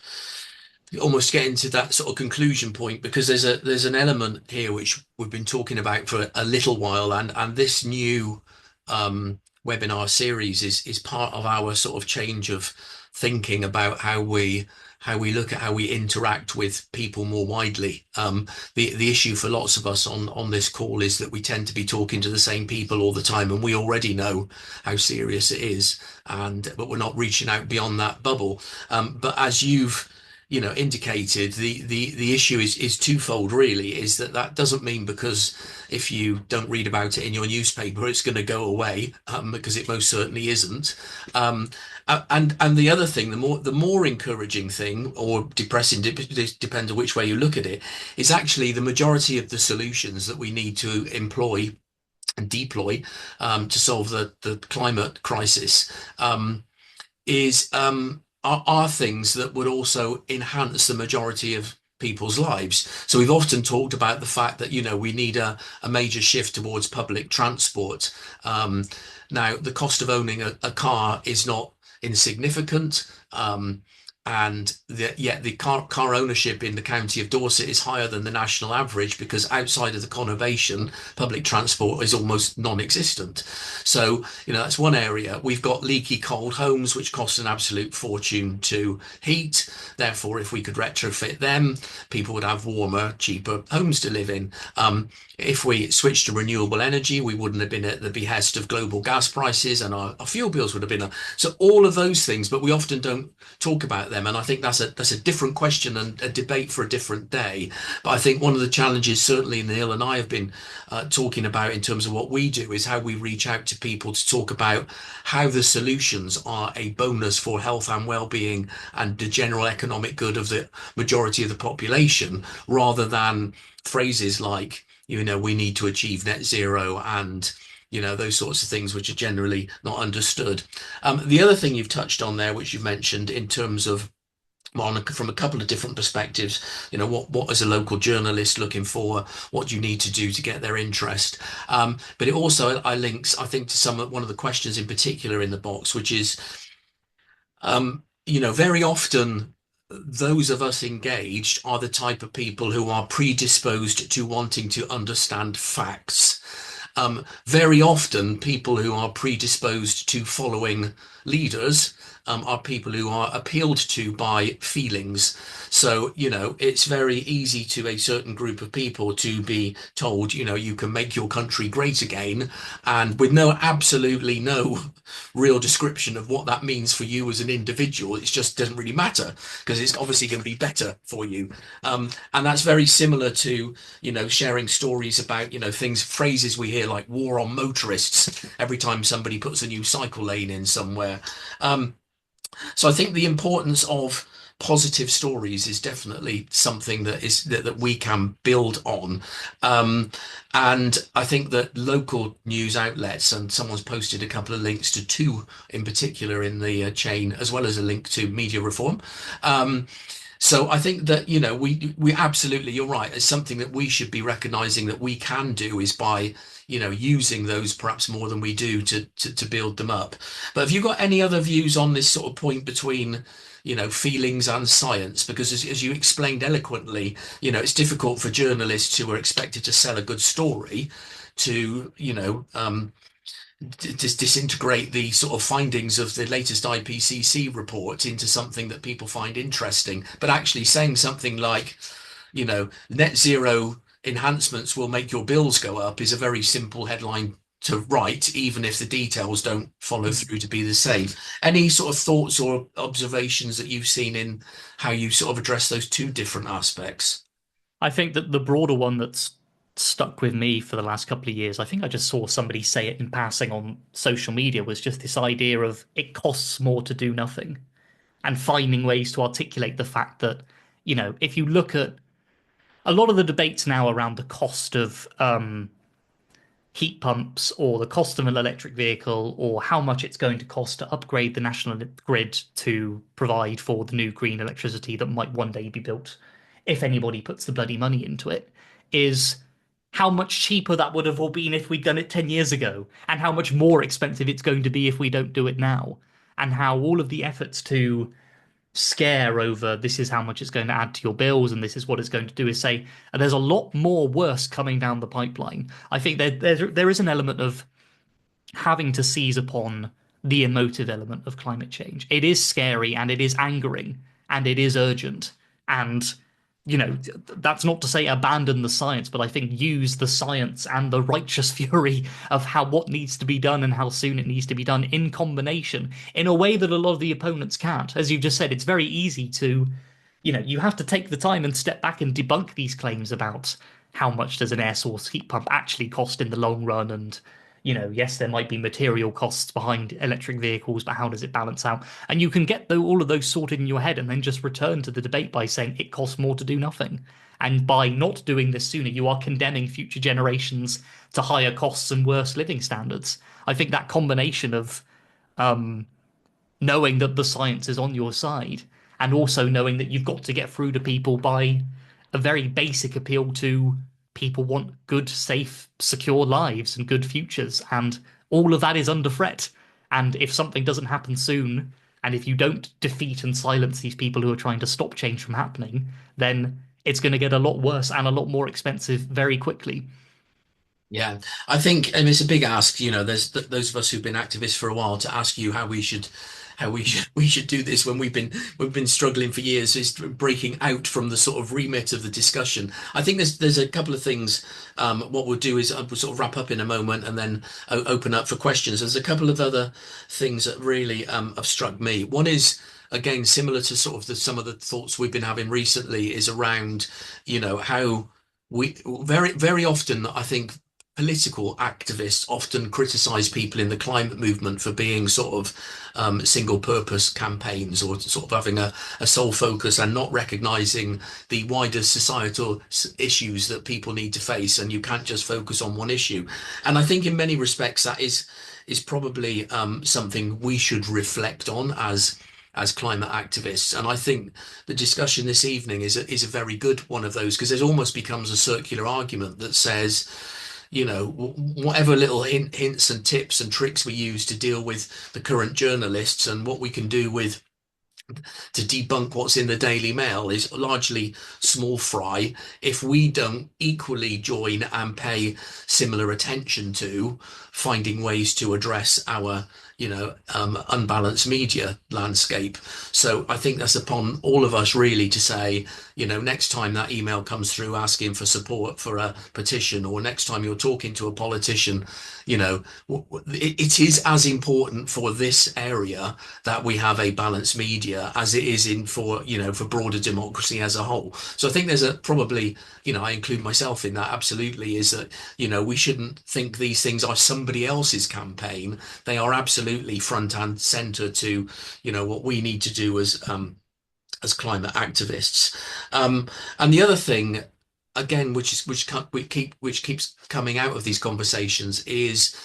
[SPEAKER 1] almost getting to that sort of conclusion point, because there's an element here which we've been talking about for a little while, and this new webinar series is part of our sort of change of thinking about how we look at how we interact with people more widely. The issue for lots of us on this call is that we tend to be talking to the same people all the time, and we already know how serious it is, but we're not reaching out beyond that bubble. But as you've indicated, the issue is twofold really. Is that doesn't mean because if you don't read about it in your newspaper, it's going to go away, because it most certainly isn't. Um, and the other thing, the more encouraging thing or depressing, depends on which way you look at it, is actually the majority of the solutions that we need to employ and deploy, to solve the climate crisis, are things that would also enhance the majority of people's lives. So we've often talked about the fact that, we need a major shift towards public transport. Now, the cost of owning a car is not insignificant. And yet the car ownership in the county of Dorset is higher than the national average, because outside of the conurbation, public transport is almost non-existent. So, that's one area. We've got leaky cold homes, which cost an absolute fortune to heat. Therefore, if we could retrofit them, people would have warmer, cheaper homes to live in. If we switched to renewable energy, we wouldn't have been at the behest of global gas prices, and our fuel bills would have been. So all of those things, but we often don't talk about them. And I think that's a different question and a debate for a different day. But I think one of the challenges, certainly Neil and I have been talking about in terms of what we do, is how we reach out to people to talk about how the solutions are a bonus for health and well-being and the general economic good of the majority of the population, rather than phrases like, we need to achieve net zero, and those sorts of things which are generally not understood. The other thing you've touched on there, which you've mentioned in terms of, well, from a couple of different perspectives, what is a local journalist looking for? What do you need to do to get their interest? But it also, I links, I think, to one of the questions in particular in the box, which is, very often those of us engaged are the type of people who are predisposed to wanting to understand facts. Very often, people who are predisposed to following leaders, are people who are appealed to by feelings. So, it's very easy to a certain group of people to be told, you can make your country great again, and with absolutely no real description of what that means for you as an individual. It just doesn't really matter, because it's obviously going to be better for you. And that's very similar to, sharing stories about, phrases we hear like war on motorists every time somebody puts a new cycle lane in somewhere. So I think the importance of positive stories is definitely something that we can build on. And I think that local news outlets, and someone's posted a couple of links to two in particular in the chain, as well as a link to media reform. So I think that, we absolutely, you're right. It's something that we should be recognizing that we can do, is by, using those perhaps more than we do to build them up. But have you got any other views on this sort of point between, feelings and science? Because as you explained eloquently, it's difficult for journalists who are expected to sell a good story to, disintegrate the sort of findings of the latest IPCC report into something that people find interesting, but actually saying something like, net zero enhancements will make your bills go up is a very simple headline to write, even if the details don't follow through to be the same. Any sort of thoughts or observations that you've seen in how you sort of address those two different aspects?
[SPEAKER 2] I think that the broader one that's stuck with me for the last couple of years, I think I just saw somebody say it in passing on social media, was just this idea of it costs more to do nothing, and finding ways to articulate the fact that, if you look at a lot of the debates now around the cost of heat pumps, or the cost of an electric vehicle, or how much it's going to cost to upgrade the national grid to provide for the new green electricity that might one day be built, if anybody puts the bloody money into it, is how much cheaper that would have all been if we'd done it 10 years ago, and how much more expensive it's going to be if we don't do it now. And how all of the efforts to scare over this is how much it's going to add to your bills and this is what it's going to do is say there's a lot more worse coming down the pipeline. I think there is an element of having to seize upon the emotive element of climate change. It is scary and it is angering and it is urgent. And, that's not to say abandon the science, but I think use the science and the righteous fury of what needs to be done and how soon it needs to be done in combination in a way that a lot of the opponents can't. As you've just said, it's very easy to you have to take the time and step back and debunk these claims about how much does an air source heat pump actually cost in the long run. And, yes, there might be material costs behind electric vehicles, but how does it balance out? And you can get all of those sorted in your head and then just return to the debate by saying it costs more to do nothing. And by not doing this sooner, you are condemning future generations to higher costs and worse living standards. I think that combination of um, knowing that the science is on your side and also knowing that you've got to get through to people by a very basic appeal to people want good, safe, secure lives and good futures. And all of that is under threat. And if something doesn't happen soon, and if you don't defeat and silence these people who are trying to stop change from happening, then it's going to get a lot worse and a lot more expensive very quickly.
[SPEAKER 1] Yeah, I think, and it's a big ask, there's those of us who've been activists for a while to ask you we should do this when we've been struggling for years, is breaking out from the sort of remit of the discussion. I think there's a couple of things. What we'll do is we'll sort of wrap up in a moment and then open up for questions. There's a couple of other things that really have struck me. One is, again, similar to sort of some of the thoughts we've been having recently, is around, how we very often, I think, political activists often criticize people in the climate movement for being sort of single purpose campaigns, or sort of having a sole focus and not recognizing the wider societal issues that people need to face. And you can't just focus on one issue. And I think in many respects that is probably something we should reflect on as climate activists. And I think the discussion this evening is a very good one of those, because it almost becomes a circular argument that says, whatever little hints and tips and tricks we use to deal with the current journalists, and what we can do with to debunk what's in the Daily Mail, is largely small fry if we don't equally join and pay similar attention to finding ways to address our unbalanced media landscape. So I think that's upon all of us really to say, next time that email comes through asking for support for a petition, or next time you're talking to a politician, it is as important for this area that we have a balanced media as it is for broader democracy as a whole. So I think there's probably, I include myself in that, absolutely, is that, we shouldn't think these things are somebody else's campaign. They are absolutely front and center to, what we need to do as climate activists. And the other thing, again, which keeps coming out of these conversations, is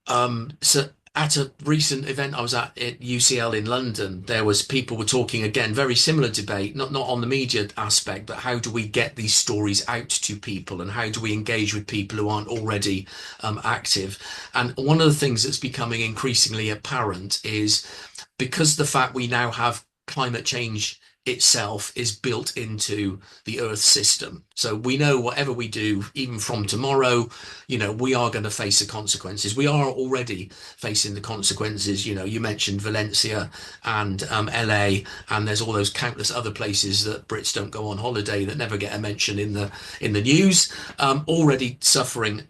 [SPEAKER 1] so at a recent event I was at UCL in London, there was people were talking, again, very similar debate, not on the media aspect, but how do we get these stories out to people, and how do we engage with people who aren't already active? And one of the things that's becoming increasingly apparent is, because the fact we now have climate change itself is built into the Earth system. So we know whatever we do, even from tomorrow, we are going to face the consequences. We are already facing the consequences. You mentioned Valencia and LA, and there's all those countless other places that Brits don't go on holiday that never get a mention in the news, already suffering.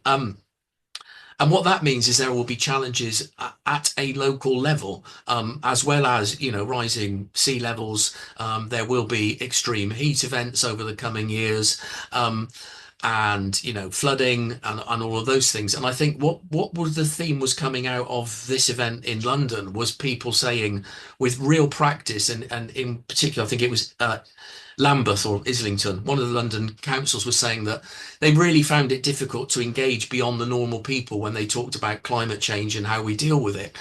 [SPEAKER 1] And what that means is there will be challenges at a local level, as well as, rising sea levels. There will be extreme heat events over the coming years, and, flooding and all of those things. And I think what was the theme was coming out of this event in London was people saying, with real practice, and in particular, I think it was Lambeth or Islington, one of the London councils, was saying that they really found it difficult to engage beyond the normal people when they talked about climate change and how we deal with it.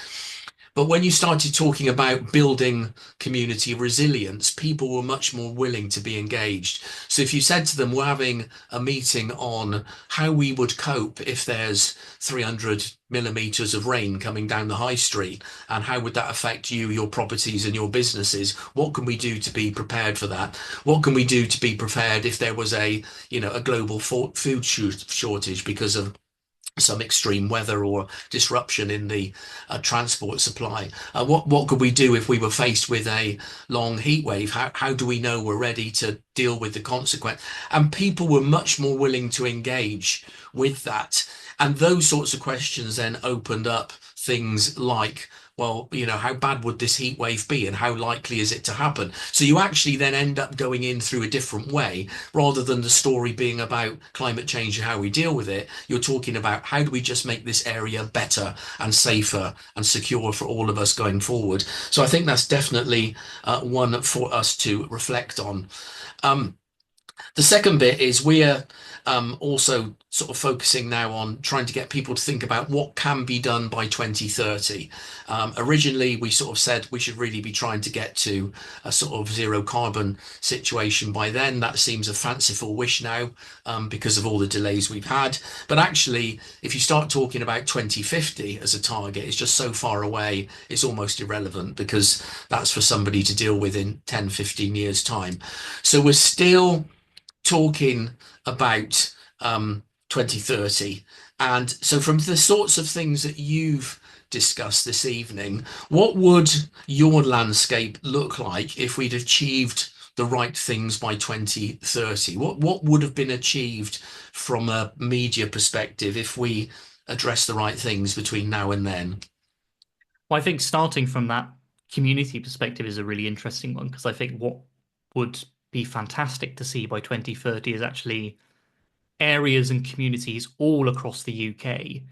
[SPEAKER 1] But when you started talking about building community resilience, people were much more willing to be engaged. So if you said to them, we're having a meeting on how we would cope if there's 300 millimeters of rain coming down the high street, and how would that affect you, your properties and your businesses? What can we do to be prepared for that? What can we do to be prepared if there was a global food shortage because of some extreme weather or disruption in the transport supply? What could we do if we were faced with a long heat wave? How do we know we're ready to deal with the consequence? And people were much more willing to engage with that. And those sorts of questions then opened up things like, well, how bad would this heat wave be and how likely is it to happen? So you actually then end up going in through a different way rather than the story being about climate change and how we deal with it. You're talking about how do we just make this area better and safer and secure for all of us going forward. So I think that's definitely one for us to reflect on. Um, the second bit is we're also sort of focusing now on trying to get people to think about what can be done by 2030. Originally, we sort of said we should really be trying to get to a sort of zero carbon situation by then. That seems a fanciful wish now because of all the delays we've had. But actually, if you start talking about 2050 as a target, it's just so far away, it's almost irrelevant because that's for somebody to deal with in 10, 15 years' time. So we're still talking about 2030. And so, from the sorts of things that you've discussed this evening, what would your landscape look like if we'd achieved the right things by 2030? What would have been achieved from a media perspective if we address the right things between now and then?
[SPEAKER 2] Well, I think starting from that community perspective is a really interesting one because I think what would be fantastic to see by 2030 is actually areas and communities all across the UK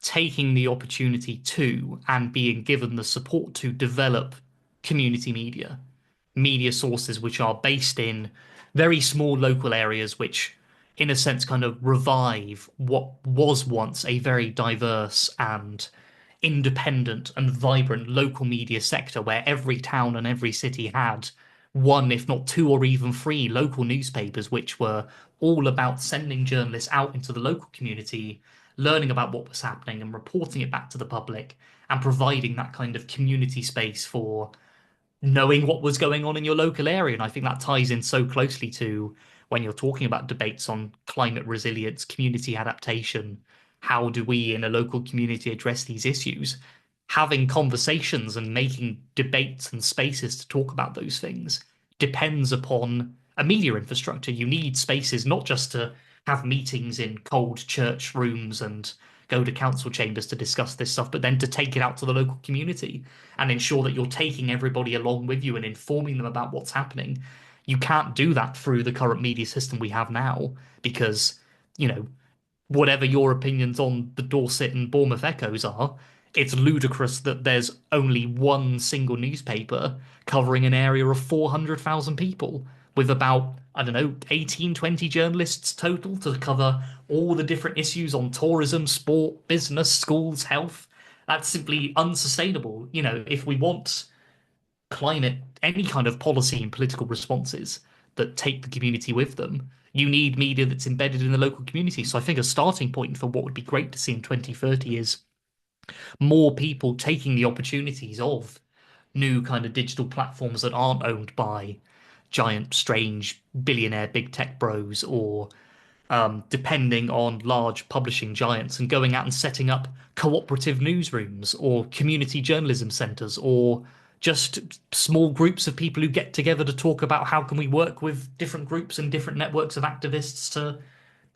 [SPEAKER 2] taking the opportunity to and being given the support to develop community media sources which are based in very small local areas, which, in a sense, kind of revive what was once a very diverse and independent and vibrant local media sector where every town and every city had one, if not two or even three local newspapers, which were all about sending journalists out into the local community, learning about what was happening and reporting it back to the public and providing that kind of community space for knowing what was going on in your local area. And I think that ties in so closely to when you're talking about debates on climate resilience, community adaptation. How do we in a local community address these issues? Having conversations and making debates and spaces to talk about those things depends upon a media infrastructure. You need spaces not just to have meetings in cold church rooms and go to council chambers to discuss this stuff, but then to take it out to the local community and ensure that you're taking everybody along with you and informing them about what's happening. You can't do that through the current media system we have now because, you know, whatever your opinions on the Dorset and Bournemouth Echoes are, it's ludicrous that there's only one single newspaper covering an area of 400,000 people with about, I don't know, 18, 20 journalists total to cover all the different issues on tourism, sport, business, schools, health. That's simply unsustainable. You know, if we want climate, any kind of policy and political responses that take the community with them, you need media that's embedded in the local community. So I think a starting point for what would be great to see in 2030 is more people taking the opportunities of new kind of digital platforms that aren't owned by giant, strange billionaire big tech bros or depending on large publishing giants and going out and setting up cooperative newsrooms or community journalism centers or just small groups of people who get together to talk about how can we work with different groups and different networks of activists to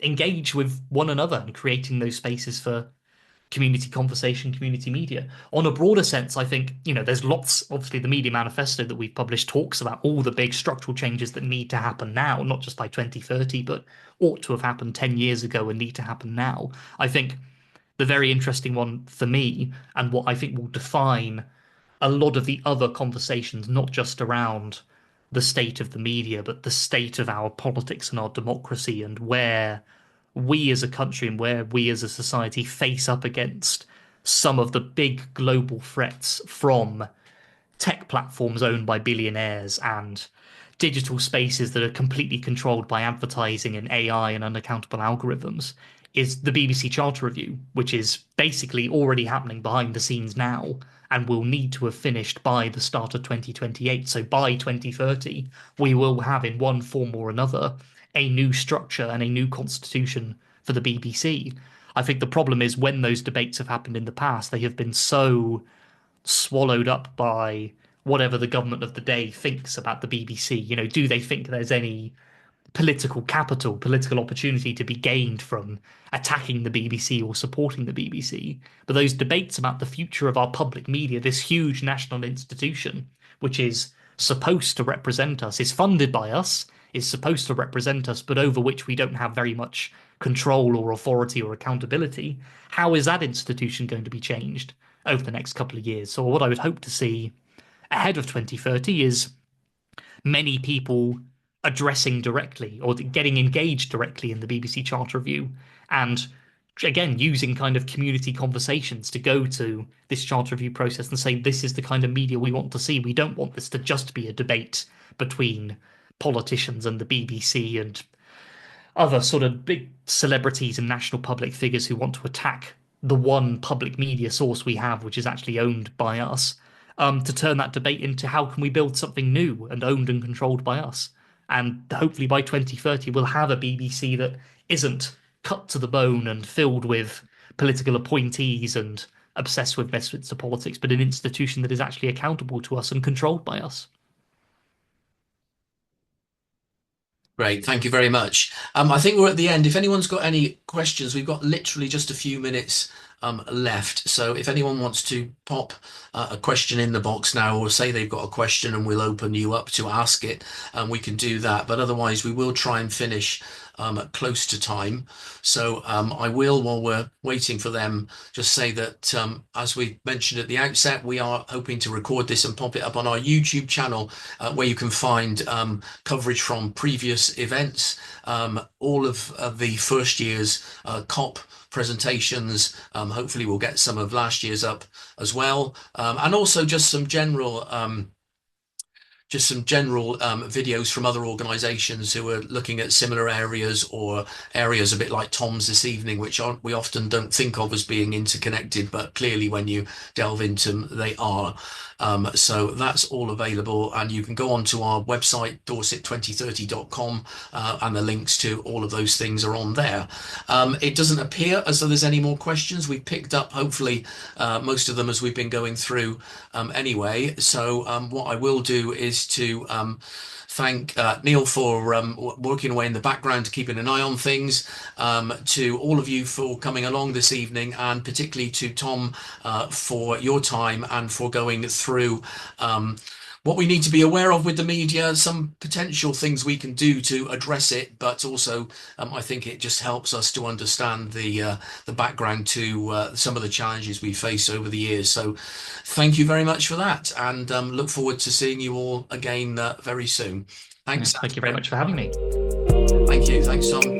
[SPEAKER 2] engage with one another and creating those spaces for community conversation, community media. On a broader sense, I think, you know, there's lots, obviously, the media manifesto that we've published talks about all the big structural changes that need to happen now, not just by 2030, but ought to have happened 10 years ago and need to happen now. I think the very interesting one for me, and what I think will define a lot of the other conversations, not just around the state of the media, but the state of our politics and our democracy and where we as a country and where we as a society face up against some of the big global threats from tech platforms owned by billionaires and digital spaces that are completely controlled by advertising and AI and unaccountable algorithms is the BBC Charter Review, which is basically already happening behind the scenes now and will need to have finished by the start of 2028. So by 2030, we will have in one form or another a new structure and a new constitution for the BBC. I think the problem is when those debates have happened in the past, they have been so swallowed up by whatever the government of the day thinks about the BBC. You know, do they think there's any political capital, political opportunity to be gained from attacking the BBC or supporting the BBC. But those debates about the future of our public media, this huge national institution, which is supposed to represent us, is funded by us, is supposed to represent us, but over which we don't have very much control or authority or accountability, how is that institution going to be changed over the next couple of years? So what I would hope to see ahead of 2030 is many people addressing directly or getting engaged directly in the BBC Charter Review and again using kind of community conversations to go to this charter review process and say this is the kind of media we want to see. We don't want this to just be a debate between politicians and the BBC and other sort of big celebrities and national public figures who want to attack the one public media source we have, which is actually owned by us, to turn that debate into how can we build something new and owned and controlled by us. And hopefully by 2030, we'll have a BBC that isn't cut to the bone and filled with political appointees and obsessed with Westminster politics, but an institution that is actually accountable to us and controlled by us.
[SPEAKER 1] Great, thank you very much. I think we're at the end. If anyone's got any questions, we've got literally just a few minutes left. So if anyone wants to pop a question in the box now, or say they've got a question and we'll open you up to ask it, we can do that. But otherwise, we will try and finish close to time. So I will, while we're waiting for them, just say that as we mentioned at the outset, we are hoping to record this and pop it up on our YouTube channel, where you can find coverage from previous events, all of the first year's COP presentations. Hopefully we'll get some of last year's up as well, and also just some general videos from other organizations who are looking at similar areas, or areas a bit like Tom's this evening, which we often don't think of as being interconnected, but clearly when you delve into them, they are. So that's all available, and you can go onto our website, dorset2030.com, and the links to all of those things are on there. It doesn't appear as though there's any more questions. We've picked up, hopefully, most of them as we've been going through anyway. So what I will do is to thank Neil for working away in the background, keeping an eye on things, to all of you for coming along this evening, and particularly to Tom for your time and for going through what we need to be aware of with the media, some potential things we can do to address it, but also I think it just helps us to understand the background to some of the challenges we face over the years. So thank you very much for that, and look forward to seeing you all again very soon. Thanks.
[SPEAKER 2] Thank you very much for having me.
[SPEAKER 1] Thank you. Thanks, Tom.